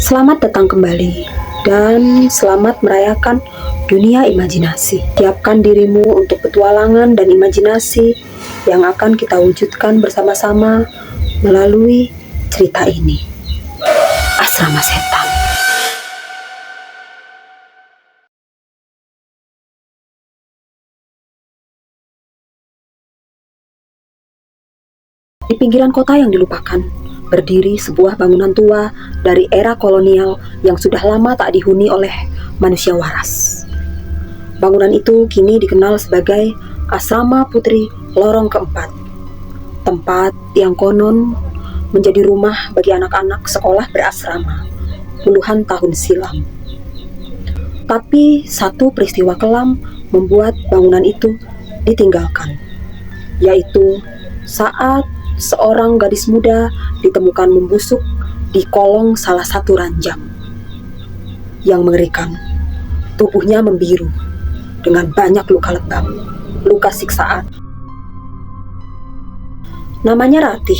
Selamat datang kembali dan selamat merayakan dunia imajinasi. Siapkan dirimu untuk petualangan dan imajinasi yang akan kita wujudkan bersama-sama melalui cerita ini. Asrama Setan. Di pinggiran kota yang dilupakan, berdiri sebuah bangunan tua dari era kolonial yang sudah lama tak dihuni oleh manusia waras. Bangunan itu kini dikenal sebagai Asrama Putri Lorong Keempat, tempat yang konon menjadi rumah bagi anak-anak sekolah berasrama puluhan tahun silam. Tapi satu peristiwa kelam membuat bangunan itu ditinggalkan, yaitu saat seorang gadis muda ditemukan membusuk di kolong salah satu ranjang. Yang mengerikan, tubuhnya membiru dengan banyak luka lebam, luka siksaan. Namanya Ratih.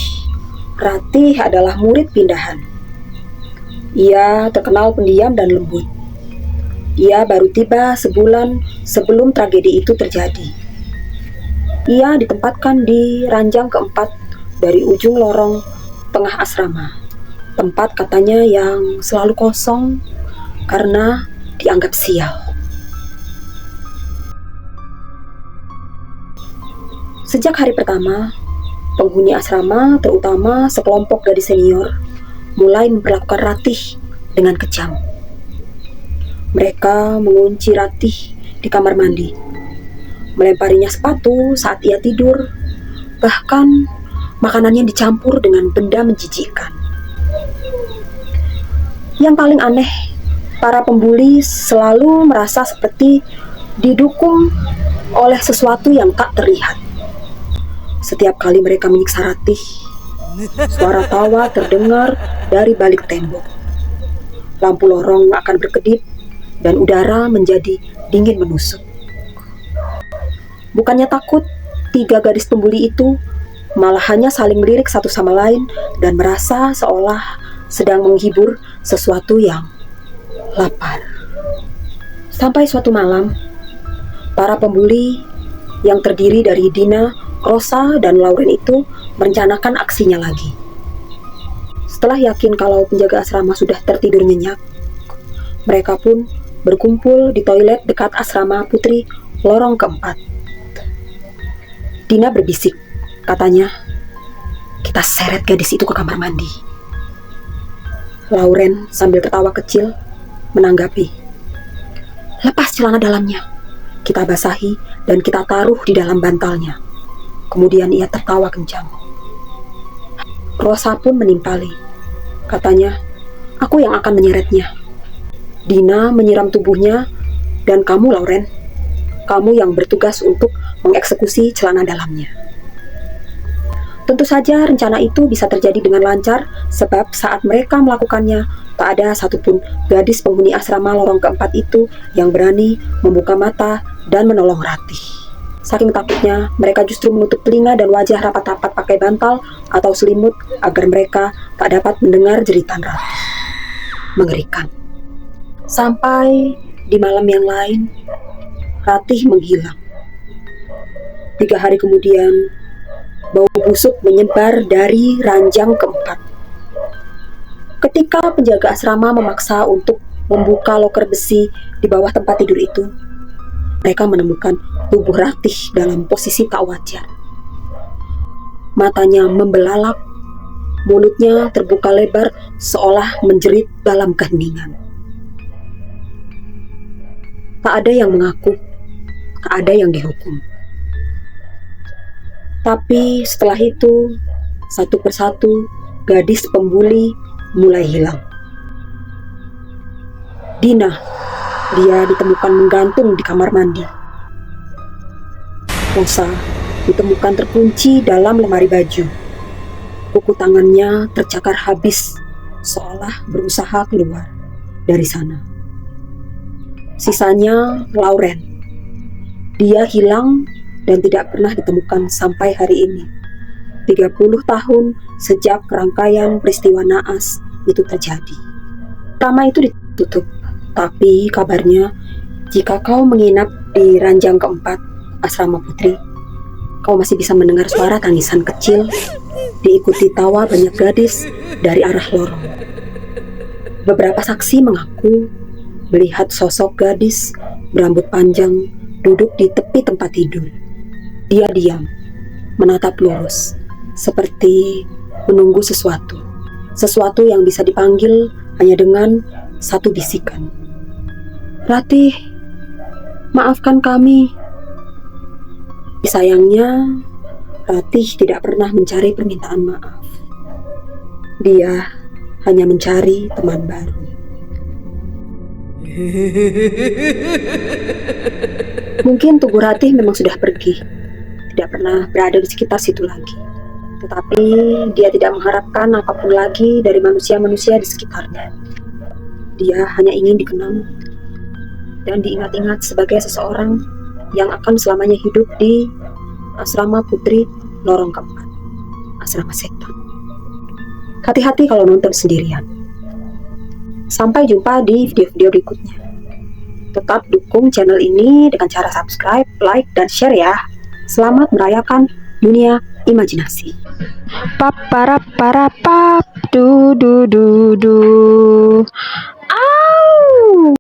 Ratih adalah murid pindahan. Ia terkenal pendiam dan lembut. Ia baru tiba sebulan sebelum tragedi itu terjadi. Ia ditempatkan di ranjang keempat dari ujung lorong tengah asrama, tempat katanya yang selalu kosong karena dianggap sial. Sejak hari pertama, penghuni asrama, terutama sekelompok gadis senior, mulai memperlakukan Ratih dengan kejam. Mereka mengunci Ratih di kamar mandi, melemparinya sepatu saat ia tidur, bahkan makanannya dicampur dengan benda menjijikkan. Yang paling aneh, para pembuli selalu merasa seperti didukung oleh sesuatu yang tak terlihat. Setiap kali mereka menyiksa Ratih, suara tawa terdengar dari balik tembok. Lampu lorong akan berkedip dan udara menjadi dingin menusuk. Bukannya takut, 3 gadis pembuli itu malah hanya saling melirik satu sama lain dan merasa seolah sedang menghibur sesuatu yang lapar. Sampai suatu malam, para pembuli yang terdiri dari Dina, Rosa, dan Lauren itu merencanakan aksinya lagi. Setelah yakin kalau penjaga asrama sudah tertidur nyenyak, mereka pun berkumpul di toilet dekat asrama Putri Lorong Keempat. Dina berbisik, katanya, "Kita seret gadis itu ke kamar mandi." Lauren sambil tertawa kecil menanggapi, "Lepas celana dalamnya, kita basahi dan kita taruh di dalam bantalnya." Kemudian ia tertawa kencang. Rosa pun menimpali, katanya, "Aku yang akan menyeretnya." Dina menyiram tubuhnya, "Dan kamu, Lauren, kamu yang bertugas untuk mengeksekusi celana dalamnya." Tentu saja rencana itu bisa terjadi dengan lancar sebab saat mereka melakukannya tak ada satupun gadis penghuni asrama Lorong Keempat itu yang berani membuka mata dan menolong Ratih. Saking takutnya, mereka justru menutup telinga dan wajah rapat-rapat pakai bantal atau selimut agar mereka tak dapat mendengar jeritan Ratih. Mengerikan. Sampai di malam yang lain, Ratih menghilang. 3 hari kemudian, bau busuk menyebar dari ranjang keempat. Ketika penjaga asrama memaksa untuk membuka loker besi di bawah tempat tidur itu, mereka menemukan tubuh Ratih dalam posisi tak wajar. Matanya membelalak, mulutnya terbuka lebar seolah menjerit dalam keheningan. Tak ada yang mengaku, tak ada yang dihukum. Tapi setelah itu, satu persatu gadis pembuli mulai hilang. Dina, dia ditemukan menggantung di kamar mandi. Rosa ditemukan terkunci dalam lemari baju. Kuku tangannya tercakar habis, seolah berusaha keluar dari sana. Sisanya Lauren. Dia hilang dan tidak pernah ditemukan sampai hari ini. 30 tahun sejak rangkaian peristiwa naas itu terjadi. Asrama itu ditutup, tapi kabarnya jika kau menginap di ranjang keempat asrama putri, kau masih bisa mendengar suara tangisan kecil diikuti tawa banyak gadis dari arah lorong. Beberapa saksi mengaku melihat sosok gadis berambut panjang duduk di tepi tempat tidur. Dia diam, menatap lurus, seperti menunggu sesuatu. Sesuatu yang bisa dipanggil hanya dengan satu bisikan. "Ratih, maafkan kami." Sayangnya, Ratih tidak pernah mencari permintaan maaf. Dia hanya mencari teman baru. Mungkin tubuh Ratih memang sudah pergi, tidak pernah berada di sekitar situ lagi. Tetapi dia tidak mengharapkan apapun lagi dari manusia-manusia di sekitarnya. Dia hanya ingin dikenang dan diingat-ingat sebagai seseorang yang akan selamanya hidup di asrama putri lorong keempat, asrama setan. Hati-hati kalau nonton sendirian. Sampai jumpa di video-video berikutnya. Tetap dukung channel ini dengan cara subscribe, like, dan share ya. Selamat merayakan dunia imajinasi. Paparapap, du du du du. Au!